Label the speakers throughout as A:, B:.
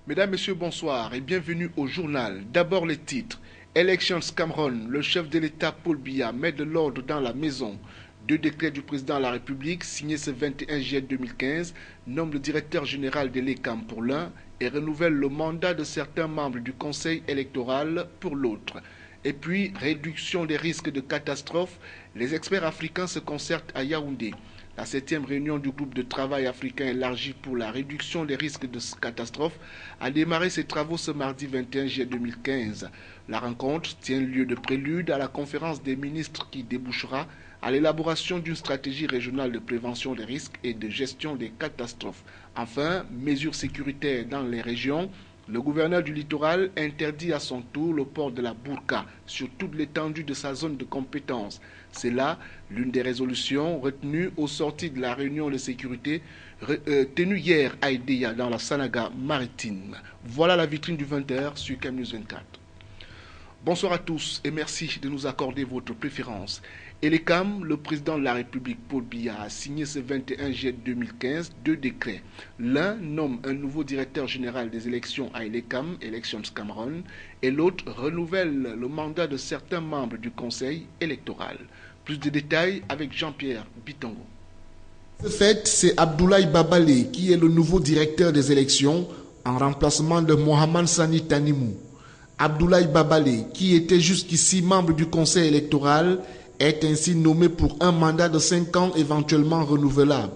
A: Mesdames, Messieurs, bonsoir et bienvenue au journal. D'abord les titres. Elections Cameroun, le chef de l'État Paul Biya met de l'ordre dans la maison. Deux décrets du président de la République signés ce 21 juillet 2015 nomment le directeur général de l'ECAM pour l'un et renouvelle le mandat de certains membres du conseil électoral pour l'autre. Et puis, réduction des risques de catastrophe, les experts africains se concertent à Yaoundé. La 7e réunion du groupe de travail africain élargi pour la réduction des risques de catastrophe a démarré ses travaux ce mardi 21 juillet 2015. La rencontre tient lieu de prélude à la conférence des ministres qui débouchera à l'élaboration d'une stratégie régionale de prévention des risques et de gestion des catastrophes. Enfin, mesures sécuritaires dans les régions. Le gouverneur du littoral interdit à son tour le port de la burqa sur toute l'étendue de sa zone de compétence. C'est là l'une des résolutions retenues au sorti de la réunion de sécurité tenue hier à Edea dans la Sanaga maritime. Voilà la vitrine du 20h sur KM News 24. Bonsoir à tous et merci de nous accorder votre préférence. Elecam, le président de la République Paul Biya a signé ce 21 juillet 2015 deux décrets. L'un nomme un nouveau directeur général des élections à Elecam, Elections Cameroun, et l'autre renouvelle le mandat de certains membres du conseil électoral. Plus de détails avec Jean-Pierre Bitongo.
B: Ce fait, c'est Abdoulaye Babale qui est le nouveau directeur des élections en remplacement de Mohamed Sani Tanimou. Abdoulaye Babale, qui était jusqu'ici membre du conseil électoral, est ainsi nommé pour un mandat de 5 ans éventuellement renouvelable.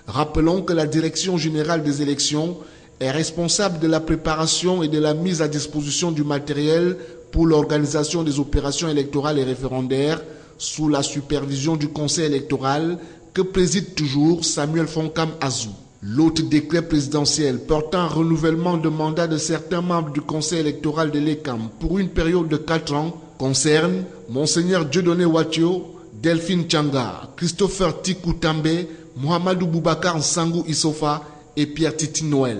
B: Rappelons que la Direction générale des élections est responsable de la préparation et de la mise à disposition du matériel pour l'organisation des opérations électorales et référendaires sous la supervision du Conseil électoral que préside toujours Samuel Fonkam Azou. L'autre décret présidentiel portant renouvellement de mandat de certains membres du Conseil électoral de l'ECAM pour une période de 4 ans concerne Monseigneur Dieudonné Watio, Delphine Changa, Christopher Tikoutambe, Mohamedou Boubacar Nsangou Issofa et Pierre Titi Noël.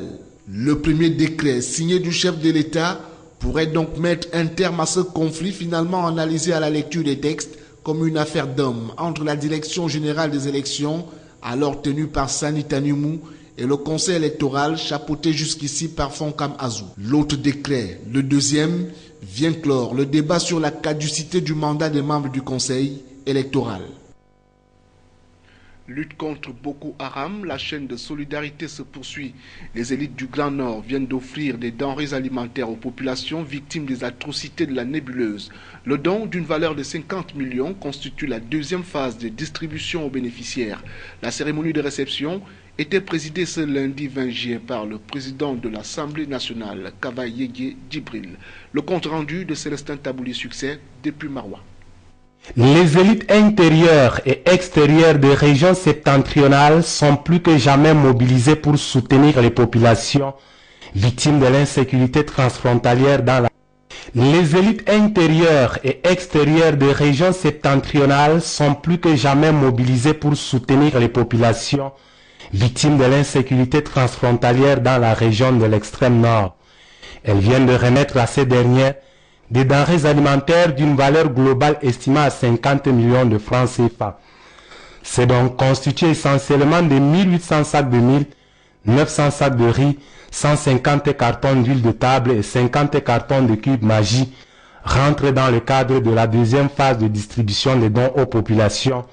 B: Le premier décret signé du chef de l'État pourrait donc mettre un terme à ce conflit finalement analysé à la lecture des textes comme une affaire d'homme entre la Direction générale des élections, alors tenue par Sani Tanimou, et le conseil électoral chapeauté jusqu'ici par Fonkam Azou. L'autre décret, le deuxième, vient clore le débat sur la caducité du mandat des membres du conseil électoral.
A: Lutte contre Boko Haram, la chaîne de solidarité se poursuit. Les élites du Grand Nord viennent d'offrir des denrées alimentaires aux populations victimes des atrocités de la nébuleuse. Le don d'une valeur de 50 millions constitue la deuxième phase de distribution aux bénéficiaires. La cérémonie de réception était présidée ce lundi 20 juillet par le président de l'Assemblée nationale, Kaba Yégué Djibril. Le compte rendu de Célestin Tabouli Succès depuis Maroua.
C: Les élites intérieures et extérieures des régions septentrionales sont plus que jamais mobilisées pour soutenir les populations victimes de l'insécurité transfrontalière dans la... Les élites intérieures et extérieures des régions septentrionales sont plus que jamais mobilisées pour soutenir les populations victimes de l'insécurité transfrontalière dans la région de l'extrême nord. Elles viennent de remettre à ces dernières des denrées alimentaires d'une valeur globale estimée à 50 millions de francs CFA. C'est donc constitué essentiellement de 1800 sacs de mil, 900 sacs de riz, 150 cartons d'huile de table et 50 cartons de cubes magie rentrent dans le cadre de la deuxième phase de distribution des dons aux populations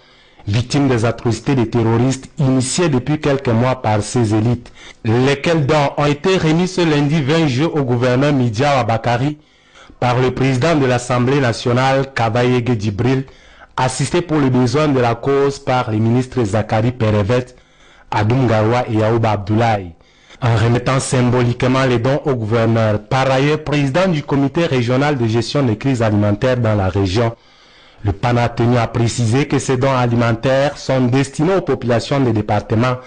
C: victimes des atrocités des terroristes initiées depuis quelques mois par ces élites, lesquels dons ont été remis ce lundi 20 juillet au gouverneur Midia Abakari par le président de l'Assemblée nationale, Kaba Yégué Djibril, assisté pour le besoin de la cause par les ministres Zakari Perevet, Adoum Garoua et Yaouba Abdoulaye, en remettant symboliquement les dons au gouverneur. Par ailleurs, président du comité régional de gestion des crises alimentaires dans la région, le PAN a tenu à préciser que ces dons alimentaires sont destinés aux populations des départements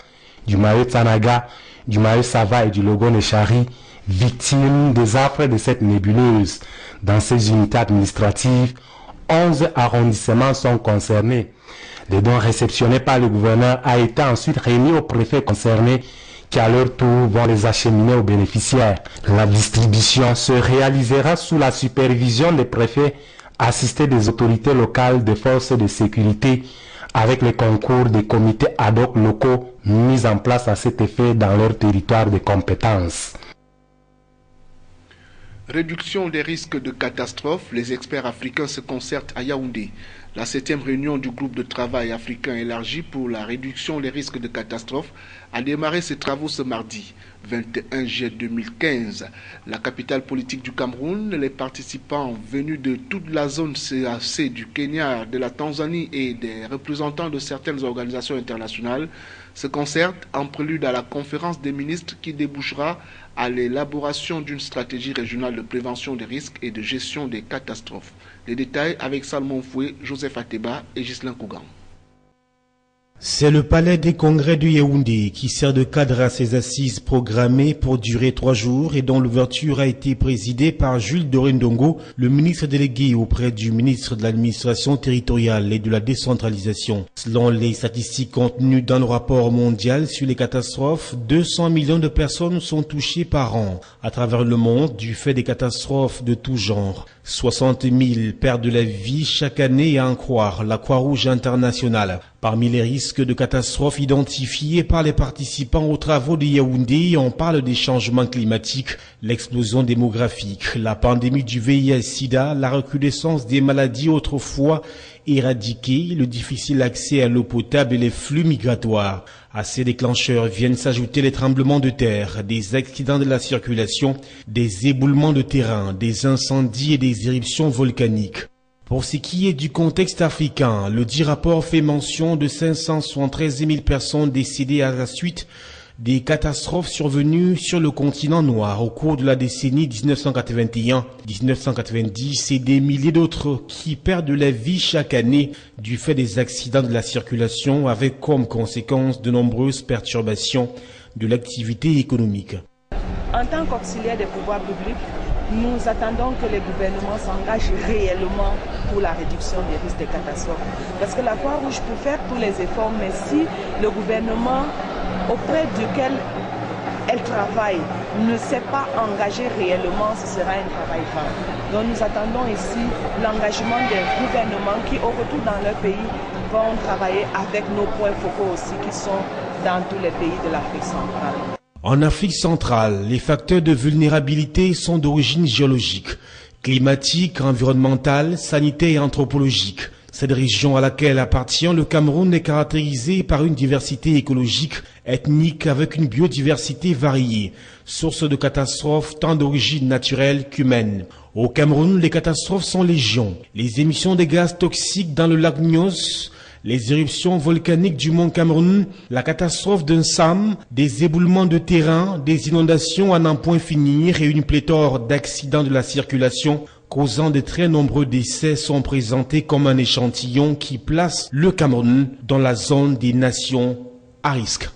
C: du Mayo-Tsanaga, du Mayo-Sava et du Logone-Chari, victimes des affres de cette nébuleuse. Dans ces unités administratives, 11 arrondissements sont concernés. Les dons réceptionnés par le gouverneur a été ensuite remis aux préfets concernés qui à leur tour vont les acheminer aux bénéficiaires. La distribution se réalisera sous la supervision des préfets assistés des autorités locales des forces de sécurité avec le concours des comités ad hoc locaux mis en place à cet effet dans leur territoire de compétences.
A: Réduction des risques de catastrophe, les experts africains se concertent à Yaoundé. La 7e réunion du groupe de travail africain élargi pour la réduction des risques de catastrophe a démarré ses travaux ce mardi, 21 juillet 2015. La capitale politique du Cameroun, les participants venus de toute la zone CAC du Kenya, de la Tanzanie et des représentants de certaines organisations internationales se concertent en prélude à la conférence des ministres qui débouchera à l'élaboration d'une stratégie régionale de prévention des risques et de gestion des catastrophes. Les détails avec Salmon Foué, Joseph Ateba et Ghislain Kougan.
D: C'est le palais des congrès de Yaoundé qui sert de cadre à ces assises programmées pour durer 3 jours et dont l'ouverture a été présidée par Jules Dorendongo, le ministre délégué auprès du ministre de l'administration territoriale et de la décentralisation. Selon les statistiques contenues dans le rapport mondial sur les catastrophes, 200 millions de personnes sont touchées par an à travers le monde du fait des catastrophes de tout genre. 60 000 perdent la vie chaque année à en croire la Croix-Rouge internationale. Parmi les risques de catastrophes identifiés par les participants aux travaux de Yaoundé, on parle des changements climatiques, l'explosion démographique, la pandémie du VIH-Sida, la recrudescence des maladies autrefois éradiquées, le difficile accès à l'eau potable et les flux migratoires. À ces déclencheurs viennent s'ajouter les tremblements de terre, des accidents de la circulation, des éboulements de terrain, des incendies et des éruptions volcaniques. Pour ce qui est du contexte africain, le dit rapport fait mention de 573 000 personnes décédées à la suite des catastrophes survenues sur le continent noir au cours de la décennie 1981-1990 et des milliers d'autres qui perdent la vie chaque année du fait des accidents de la circulation avec comme conséquence de nombreuses perturbations de l'activité économique.
E: En tant qu'auxiliaire des pouvoirs publics, nous attendons que les gouvernements s'engagent réellement pour la réduction des risques de catastrophes. Parce que la Croix-Rouge peut faire tous les efforts, mais si le gouvernement auprès duquel elle travaille ne s'est pas engagé réellement, ce sera un travail vain. Donc nous attendons ici l'engagement des gouvernements qui, au retour dans leur pays, vont travailler avec nos points focaux aussi qui sont dans tous les pays de l'Afrique centrale.
D: En Afrique centrale, les facteurs de vulnérabilité sont d'origine géologique, climatique, environnementale, sanitaire et anthropologique. Cette région à laquelle appartient le Cameroun est caractérisée par une diversité écologique, ethnique avec une biodiversité variée, source de catastrophes tant d'origine naturelle qu'humaine. Au Cameroun, les catastrophes sont légion. Les émissions de gaz toxiques dans le lac Nyos, les éruptions volcaniques du mont Cameroun, la catastrophe d'un SAM, des éboulements de terrain, des inondations à n'en point finir et une pléthore d'accidents de la circulation causant de très nombreux décès sont présentés comme un échantillon qui place le Cameroun dans la zone des nations à risque.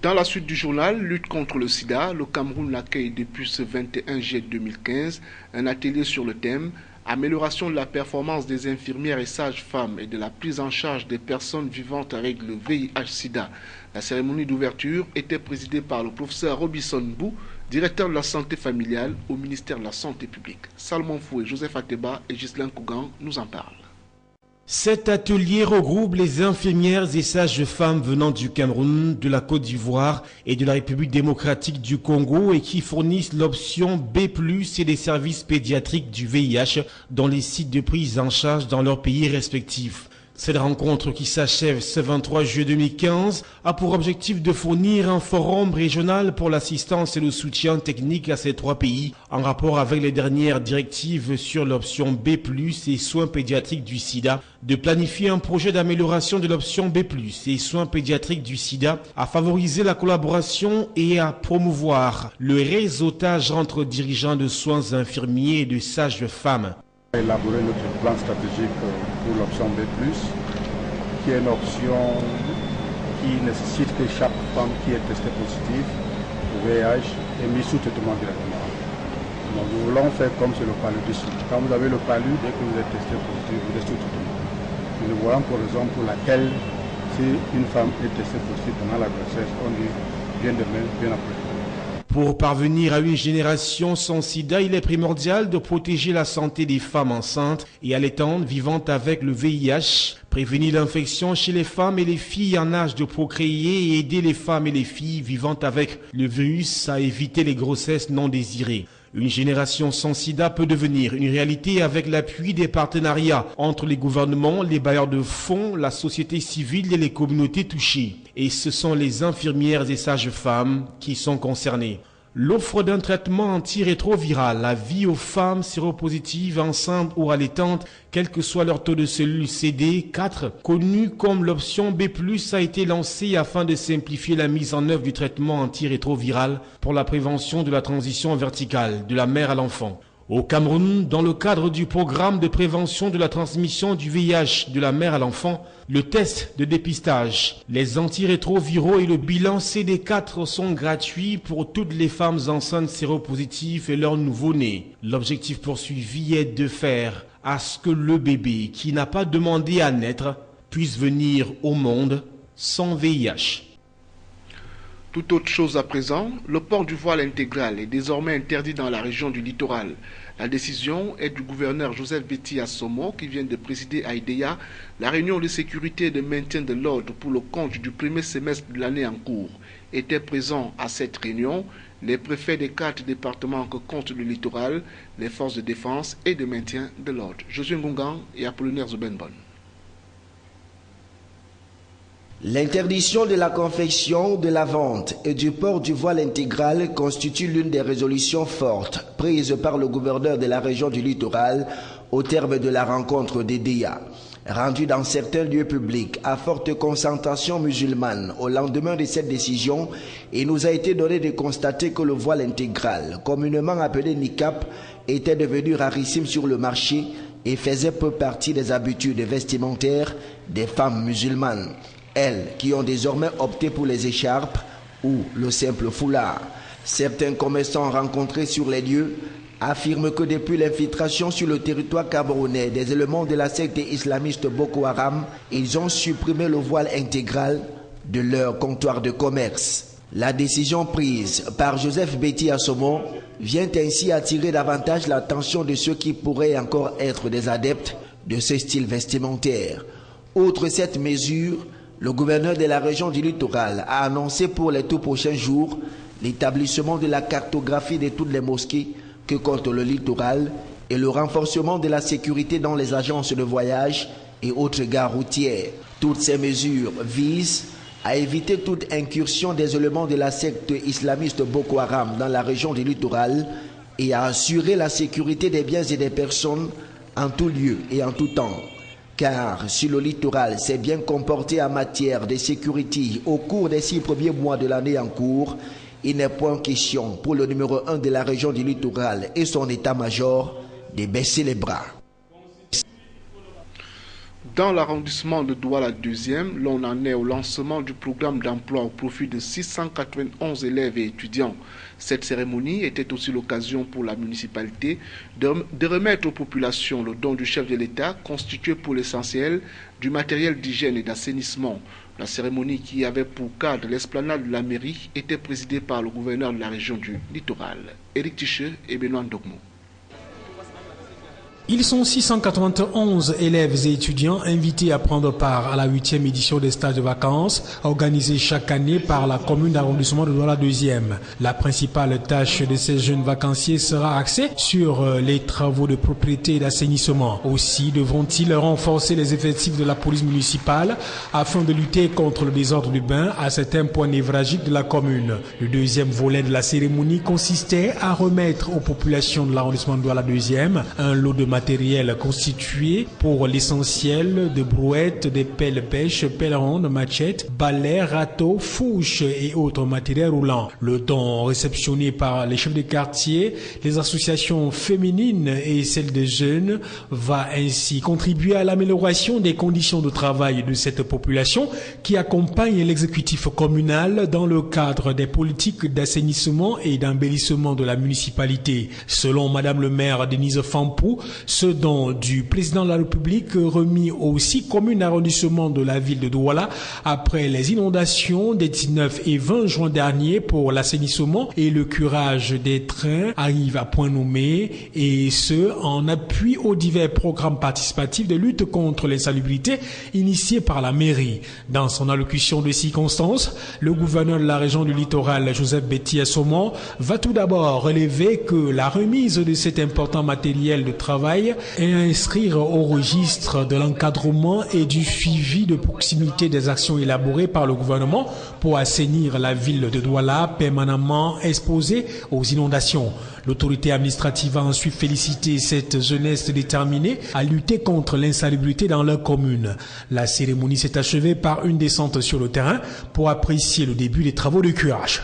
A: Dans la suite du journal, lutte contre le sida, le Cameroun accueille depuis ce 21 juillet 2015 un atelier sur le thème « Amélioration de la performance des infirmières et sages-femmes et de la prise en charge des personnes vivant avec le VIH-Sida ». La cérémonie d'ouverture était présidée par le professeur Robinson Bou, directeur de la santé familiale au ministère de la Santé publique. Salmon Foué, Joseph Ateba et Ghislain Kougan nous en parlent.
D: Cet atelier regroupe les infirmières et sages-femmes venant du Cameroun, de la Côte d'Ivoire et de la République démocratique du Congo et qui fournissent l'option B+, et des services pédiatriques du VIH dans les sites de prise en charge dans leurs pays respectifs. Cette rencontre qui s'achève ce 23 juillet 2015 a pour objectif de fournir un forum régional pour l'assistance et le soutien technique à ces 3 pays en rapport avec les dernières directives sur l'option B+, et soins pédiatriques du sida, de planifier un projet d'amélioration de l'option B+, et soins pédiatriques du sida, à favoriser la collaboration et à promouvoir le réseautage entre dirigeants de soins infirmiers et de sages-femmes.
F: Élaborer notre plan stratégique pour l'option B+, qui est une option qui nécessite que chaque femme qui est testée positive au VIH est mise sous traitement directement. Donc nous voulons faire comme c'est le paludisme. Quand vous avez le palud, dès que vous êtes testé positif, vous êtes sous traitement. Nous voyons pour raison pour laquelle si une femme est testée positive pendant la grossesse, on dit bien demain, bien après.
D: Pour parvenir à une génération sans sida, il est primordial de protéger la santé des femmes enceintes et allaitantes vivant avec le VIH, prévenir l'infection chez les femmes et les filles en âge de procréer et aider les femmes et les filles vivant avec le virus à éviter les grossesses non désirées. Une génération sans sida peut devenir une réalité avec l'appui des partenariats entre les gouvernements, les bailleurs de fonds, la société civile et les communautés touchées. Et ce sont les infirmières et sages-femmes qui sont concernées. L'offre d'un traitement antirétroviral à vie aux femmes séropositives, enceintes ou allaitantes, quel que soit leur taux de cellules CD4, connu comme l'option B+, a été lancée afin de simplifier la mise en œuvre du traitement antirétroviral pour la prévention de la transition verticale de la mère à l'enfant. Au Cameroun, dans le cadre du programme de prévention de la transmission du VIH de la mère à l'enfant, le test de dépistage, les antirétroviraux et le bilan CD4 sont gratuits pour toutes les femmes enceintes séropositives et leurs nouveau-nés. L'objectif poursuivi est de faire à ce que le bébé qui n'a pas demandé à naître puisse venir au monde sans VIH.
A: Tout autre chose à présent, le port du voile intégral est désormais interdit dans la région du littoral. La décision est du gouverneur Joseph Betty Assomo qui vient de présider à Idéa la réunion de sécurité et de maintien de l'ordre pour le compte du premier semestre de l'année en cours. Étaient présents à cette réunion les préfets des 4 départements que compte le littoral, les forces de défense et de maintien de l'ordre. Josué Ngungan et Apollinaire Zubenbon.
G: L'interdiction de la confection, de la vente et du port du voile intégral constitue l'une des résolutions fortes prises par le gouverneur de la région du littoral au terme de la rencontre d'Idéa. Rendue dans certains lieux publics à forte concentration musulmane au lendemain de cette décision, il nous a été donné de constater que le voile intégral, communément appelé niqab, était devenu rarissime sur le marché et faisait peu partie des habitudes vestimentaires des femmes musulmanes. Elles qui ont désormais opté pour les écharpes ou le simple foulard. Certains commerçants rencontrés sur les lieux affirment que depuis l'infiltration sur le territoire camerounais des éléments de la secte islamiste Boko Haram, ils ont supprimé le voile intégral de leur comptoir de commerce. La décision prise par Joseph Betty Assomo vient ainsi attirer davantage l'attention de ceux qui pourraient encore être des adeptes de ce style vestimentaire. Outre cette mesure, le gouverneur de la région du littoral a annoncé pour les tout prochains jours l'établissement de la cartographie de toutes les mosquées que compte le littoral et le renforcement de la sécurité dans les agences de voyage et autres gares routières. Toutes ces mesures visent à éviter toute incursion des éléments de la secte islamiste Boko Haram dans la région du littoral et à assurer la sécurité des biens et des personnes en tout lieu et en tout temps. Car si le littoral s'est bien comporté en matière de sécurité au cours des 6 premiers mois de l'année en cours, il n'est point question pour le numéro 1 de la région du littoral et son état-major de baisser les bras.
A: Dans l'arrondissement de Douala 2e, l'on en est au lancement du programme d'emploi au profit de 691 élèves et étudiants. Cette cérémonie était aussi l'occasion pour la municipalité de remettre aux populations le don du chef de l'État constitué pour l'essentiel du matériel d'hygiène et d'assainissement. La cérémonie qui avait pour cadre l'esplanade de la mairie était présidée par le gouverneur de la région du littoral, Éric Ticheux et Benoît Ndogmo.
H: Ils sont 691 élèves et étudiants invités à prendre part à la 8e édition des stages de vacances organisés chaque année par la commune d'arrondissement de Douala 2e. La principale tâche de ces jeunes vacanciers sera axée sur les travaux de propriété et d'assainissement. Aussi devront-ils renforcer les effectifs de la police municipale afin de lutter contre le désordre urbain à certains points névralgiques de la commune. Le deuxième volet de la cérémonie consistait à remettre aux populations de l'arrondissement de Douala 2e un lot de matériel constitué pour l'essentiel de brouettes, des pelles pêche, pelles rondes, machettes, balais, râteaux, fourches et autres matériels roulants. Le don réceptionné par les chefs de quartier, les associations féminines et celles des jeunes va ainsi contribuer à l'amélioration des conditions de travail de cette population qui accompagne l'exécutif communal dans le cadre des politiques d'assainissement et d'embellissement de la municipalité. Selon Madame le maire Denise Fampou, Ce don du président de la République remis aux 6 communes d'arrondissement de la ville de Douala après les inondations des 19 et 20 juin dernier pour l'assainissement et le curage des trains arrive à point nommé, et ce en appui aux divers programmes participatifs de lutte contre l'insalubrité initiés par la mairie. Dans son allocution de circonstance, le gouverneur de la région du littoral, Joseph Betty Assomon, va tout d'abord relever que la remise de cet important matériel de travail est à inscrire au registre de l'encadrement et du suivi de proximité des actions élaborées par le gouvernement pour assainir la ville de Douala permanemment exposée aux inondations. L'autorité administrative a ensuite félicité cette jeunesse déterminée à lutter contre l'insalubrité dans leur commune. La cérémonie s'est achevée par une descente sur le terrain pour apprécier le début des travaux de curage.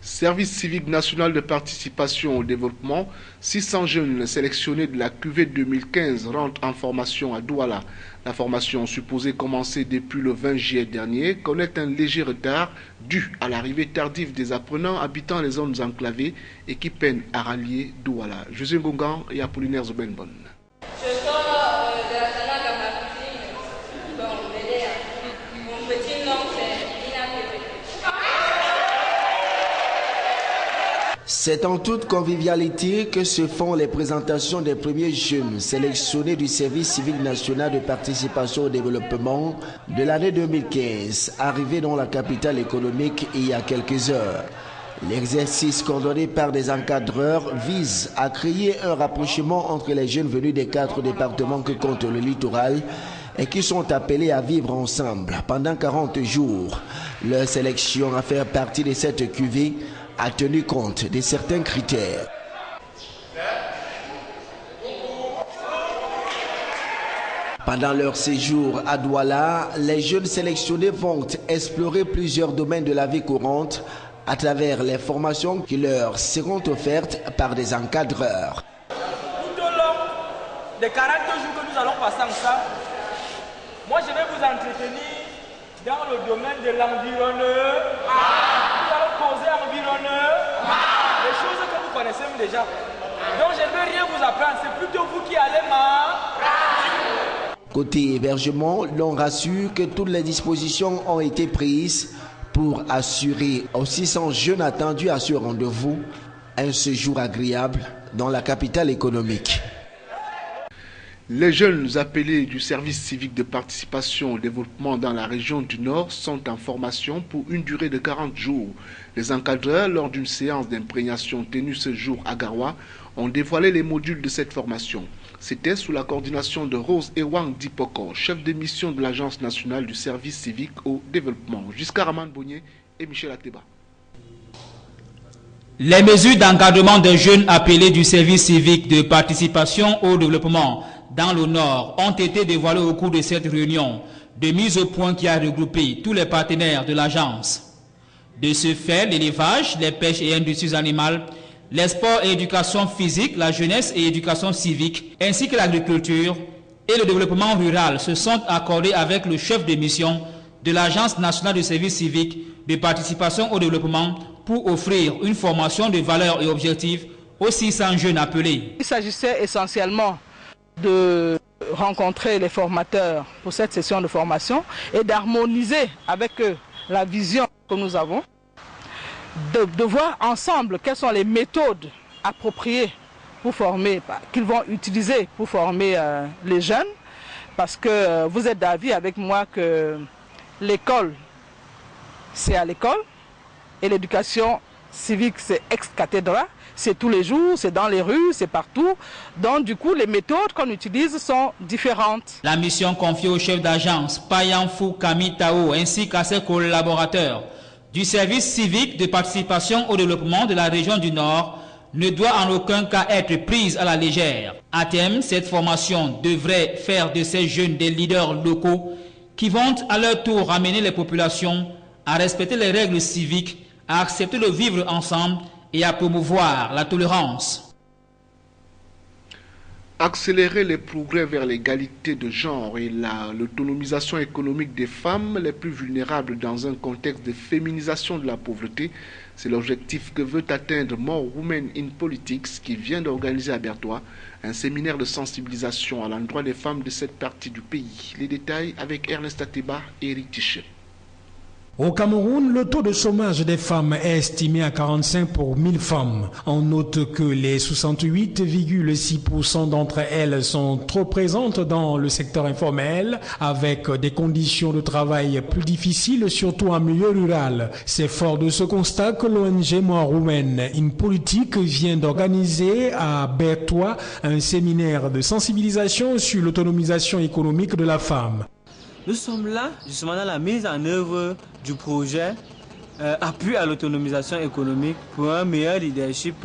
A: Service civique national de participation au développement, 600 jeunes sélectionnés de la cuvée 2015 rentrent en formation à Douala. La formation, supposée commencer depuis le 20 juillet dernier, connaît un léger retard dû à l'arrivée tardive des apprenants habitant les zones enclavées et qui peinent à rallier Douala. José Ngongan et Apollinaire Zobenbon.
G: C'est en toute convivialité que se font les présentations des premiers jeunes sélectionnés du service civique national de participation au développement de l'année 2015, arrivés dans la capitale économique il y a quelques heures. L'exercice coordonné par des encadreurs vise à créer un rapprochement entre les jeunes venus des 4 départements que compte le littoral et qui sont appelés à vivre ensemble pendant 40 jours. Leur sélection à faire partie de cette cuvée a tenu compte de certains critères. Pendant leur séjour à Douala, les jeunes sélectionnés vont explorer plusieurs domaines de la vie courante à travers les formations qui leur seront offertes par des encadreurs.
I: Tout au long des 40 jours que nous allons passer ensemble, moi je vais vous entretenir dans le domaine de l'environnement. Nous allons causer environnement, des choses que vous connaissez déjà. Donc je ne vais rien vous apprendre, c'est plutôt vous qui allez m'apprendre.
G: Côté hébergement, l'on rassure que toutes les dispositions ont été prises pour assurer aux 600 jeunes attendus à ce rendez-vous un séjour agréable dans la capitale économique.
A: Les jeunes appelés du service civique de participation au développement dans la région du Nord sont en formation pour une durée de 40 jours. Les encadreurs, lors d'une séance d'imprégnation tenue ce jour à Garoua, ont dévoilé les modules de cette formation. C'était sous la coordination de Rose Ewang Dipoko, chef de mission de l'Agence nationale du service civique au développement. Jusqu'à Raman Bonnier et Michel Ateba.
J: Les mesures d'encadrement des jeunes appelés du service civique de participation au développement dans le Nord ont été dévoilées au cours de cette réunion de mise au point qui a regroupé tous les partenaires de l'agence. De ce fait, l'élevage, les pêches et industries animales, les sports et éducation physique, la jeunesse et éducation civique, ainsi que l'agriculture et le développement rural se sont accordés avec le chef de mission de l'Agence nationale du service civique de participation au développement pour offrir une formation de valeurs et objectifs aux 600 jeunes appelés.
E: Il s'agissait essentiellement de rencontrer les formateurs pour cette session de formation et d'harmoniser avec eux la vision que nous avons, de voir ensemble quelles sont les méthodes appropriées pour former, qu'ils vont utiliser pour former les jeunes, parce que vous êtes d'avis avec moi que l'école, c'est à l'école, et l'éducation civique, c'est ex cathedra, c'est tous les jours, c'est dans les rues, c'est partout. Donc du coup, les méthodes qu'on utilise sont différentes.
J: La mission confiée au chef d'agence, Payanfou Kamitao, ainsi qu'à ses collaborateurs du service civique de participation au développement de la région du Nord ne doit en aucun cas être prise à la légère. À terme, cette formation devrait faire de ces jeunes des leaders locaux qui vont à leur tour amener les populations à respecter les règles civiques, à accepter de vivre ensemble et à promouvoir la tolérance.
A: Accélérer les progrès vers l'égalité de genre et l'autonomisation économique des femmes les plus vulnérables dans un contexte de féminisation de la pauvreté, C'est l'objectif que veut atteindre More Women in Politics qui vient d'organiser à Bertois un séminaire de sensibilisation à l'endroit des femmes de cette partie du pays. Les détails avec Ernest Ateba et Eric Tichet.
H: Au Cameroun, le taux de chômage des femmes est estimé à 45 pour 1000 femmes. On note que les 68,6% d'entre elles sont trop présentes dans le secteur informel, avec des conditions de travail plus difficiles, surtout en milieu rural. C'est fort de ce constat que l'ONG More Women in Politics vient d'organiser à Bertois un séminaire de sensibilisation sur l'autonomisation économique de la femme.
K: Nous sommes là justement dans la mise en œuvre du projet appui à l'autonomisation économique pour un meilleur leadership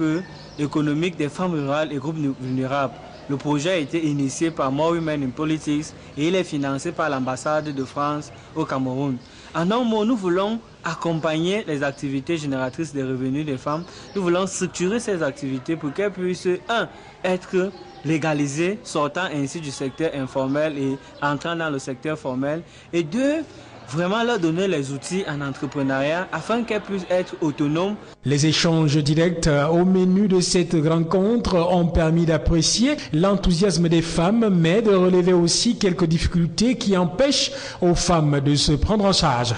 K: économique des femmes rurales et groupes vulnérables. Le projet a été initié par More Women in Politics et il est financé par l'ambassade de France au Cameroun. En un mot, nous voulons accompagner les activités génératrices des revenus des femmes. Nous voulons structurer ces activités pour qu'elles puissent, être légalisées, sortant ainsi du secteur informel et entrant dans le secteur formel. Et deux, vraiment leur donner les outils en entrepreneuriat afin qu'elles puissent être autonomes.
H: Les échanges directs au menu de cette rencontre ont permis d'apprécier l'enthousiasme des femmes, mais de relever aussi quelques difficultés qui empêchent aux femmes de se prendre en charge.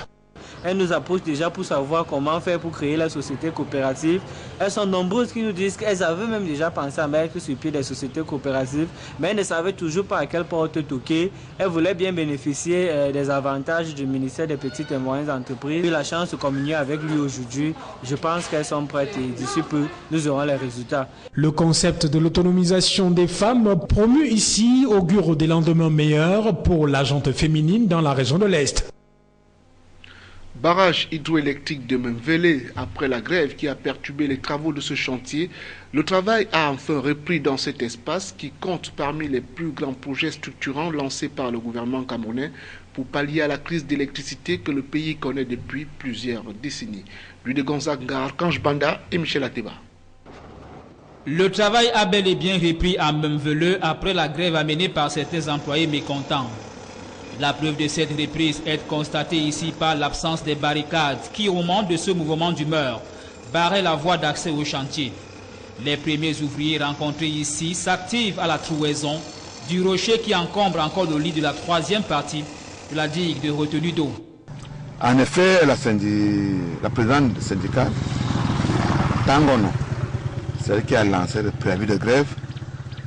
K: Elles nous approchent déjà pour savoir comment faire pour créer la société coopérative. Elles sont nombreuses qui nous disent qu'elles avaient même déjà pensé à mettre sur pied des sociétés coopératives, mais elles ne savaient toujours pas à quelle porte toquer. Elles voulaient bien bénéficier des avantages du ministère des Petites et Moyennes Entreprises. J'ai eu la chance de communier avec lui aujourd'hui. Je pense qu'elles sont prêtes et d'ici peu, nous aurons les résultats.
H: Le concept de l'autonomisation des femmes promu ici augure des lendemains meilleurs pour la gente féminine dans la région de l'Est.
A: Barrage hydroélectrique de Memvele, après la grève qui a perturbé les travaux de ce chantier, le travail a enfin repris dans cet espace qui compte parmi les plus grands projets structurants lancés par le gouvernement camerounais pour pallier à la crise d'électricité que le pays connaît depuis plusieurs décennies. Lui de Gonzague, Archange Banda et Michel Ateba.
J: Le travail a bel et bien repris à Memvele après la grève amenée par certains employés mécontents. La preuve de cette reprise est constatée ici par l'absence des barricades qui, au moment de ce mouvement d'humeur, barraient la voie d'accès au chantier. Les premiers ouvriers rencontrés ici s'activent à la trouaison du rocher qui encombre encore le lit de la troisième partie de la digue de retenue d'eau.
L: En effet, la présidente du syndicat, Tangono, celle qui a lancé le préavis de grève,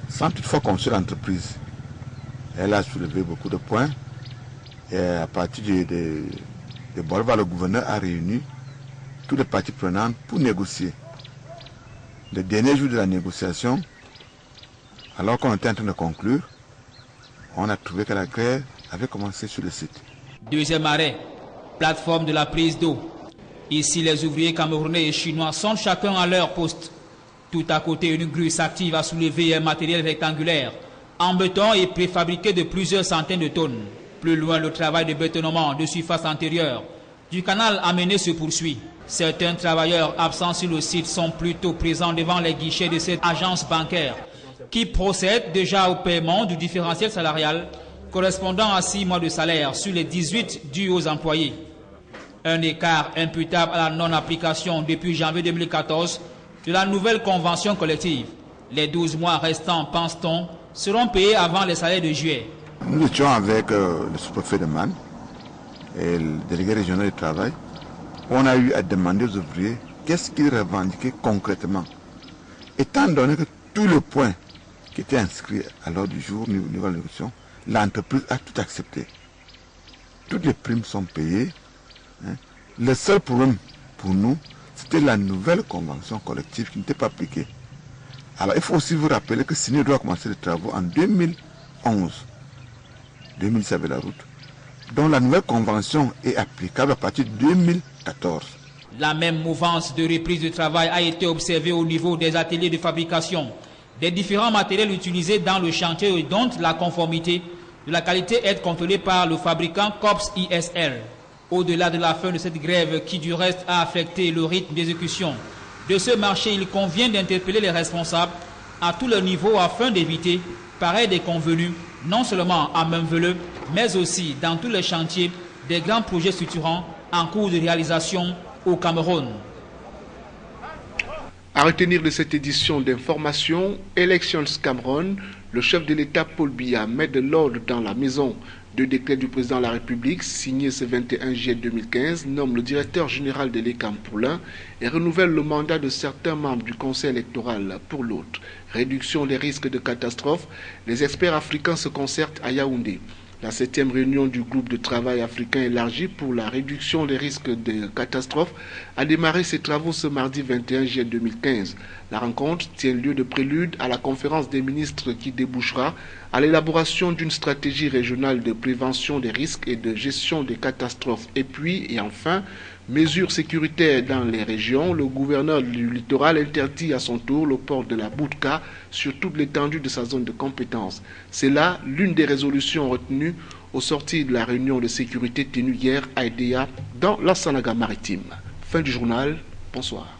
L: sans toutefois construire l'entreprise. Elle a soulevé beaucoup de points. Et à partir de Bolva, le gouverneur a réuni tous les parties prenantes pour négocier. Le dernier jour de la négociation, alors qu'on était en train de conclure, on a trouvé que la grève avait commencé sur le site.
J: Deuxième arrêt, plateforme de la prise d'eau. Ici, les ouvriers camerounais et chinois sont chacun à leur poste. Tout à côté, une grue s'active à soulever un matériel rectangulaire en béton et préfabriqué de plusieurs centaines de tonnes. Plus loin, le travail de bétonnement de surface antérieure du canal amené se poursuit. Certains travailleurs absents sur le site sont plutôt présents devant les guichets de cette agence bancaire qui procède déjà au paiement du différentiel salarial correspondant à 6 mois de salaire sur les 18 dus aux employés. Un écart imputable à la non-application depuis janvier 2014 de la nouvelle convention collective. Les 12 mois restants, pense-t-on, seront payés avant les salaires de juillet.
L: Nous étions avec le sous-préfet de Man et le délégué régional du travail. On a eu à demander aux ouvriers qu'est-ce qu'ils revendiquaient concrètement. Étant donné que tous les points qui étaient inscrits à l'ordre du jour au niveau de la négociation, l'entreprise a tout accepté. Toutes les primes sont payées. Le seul problème pour nous, c'était la nouvelle convention collective qui n'était pas appliquée. Alors il faut aussi vous rappeler que Signé doit commencer les travaux en 2011. 2010 avait la route, dont la nouvelle convention est applicable à partir de 2014.
J: La même mouvance de reprise du travail a été observée au niveau des ateliers de fabrication des différents matériels utilisés dans le chantier et dont la conformité de la qualité est contrôlée par le fabricant COPS ISL. Au-delà de la fin de cette grève qui du reste a affecté le rythme d'exécution de ce marché, il convient d'interpeller les responsables à tous les niveaux afin d'éviter pareil déconvenus, non seulement à Memvele, mais aussi dans tous les chantiers des grands projets structurants en cours de réalisation au Cameroun.
A: À retenir de cette édition d'information, Elections Cameroun, le chef de l'État Paul Biya met de l'ordre dans la maison. 2 décrets du président de la République, signés ce 21 juillet 2015, nomment le directeur général de l'ECAM pour l'un et renouvelle le mandat de certains membres du Conseil électoral pour l'autre. Réduction des risques de catastrophe, les experts africains se concertent à Yaoundé. La 7e réunion du groupe de travail africain élargi pour la réduction des risques de catastrophes a démarré ses travaux ce mardi 21 juillet 2015. La rencontre tient lieu de prélude à la conférence des ministres qui débouchera à l'élaboration d'une stratégie régionale de prévention des risques et de gestion des catastrophes. Et puis, et enfin, mesures sécuritaires dans les régions. Le gouverneur du littoral interdit à son tour le port de la Boudka sur toute l'étendue de sa zone de compétence. C'est là l'une des résolutions retenues au sortir de la réunion de sécurité tenue hier à Edea dans la Sanaga maritime. Fin du journal. Bonsoir.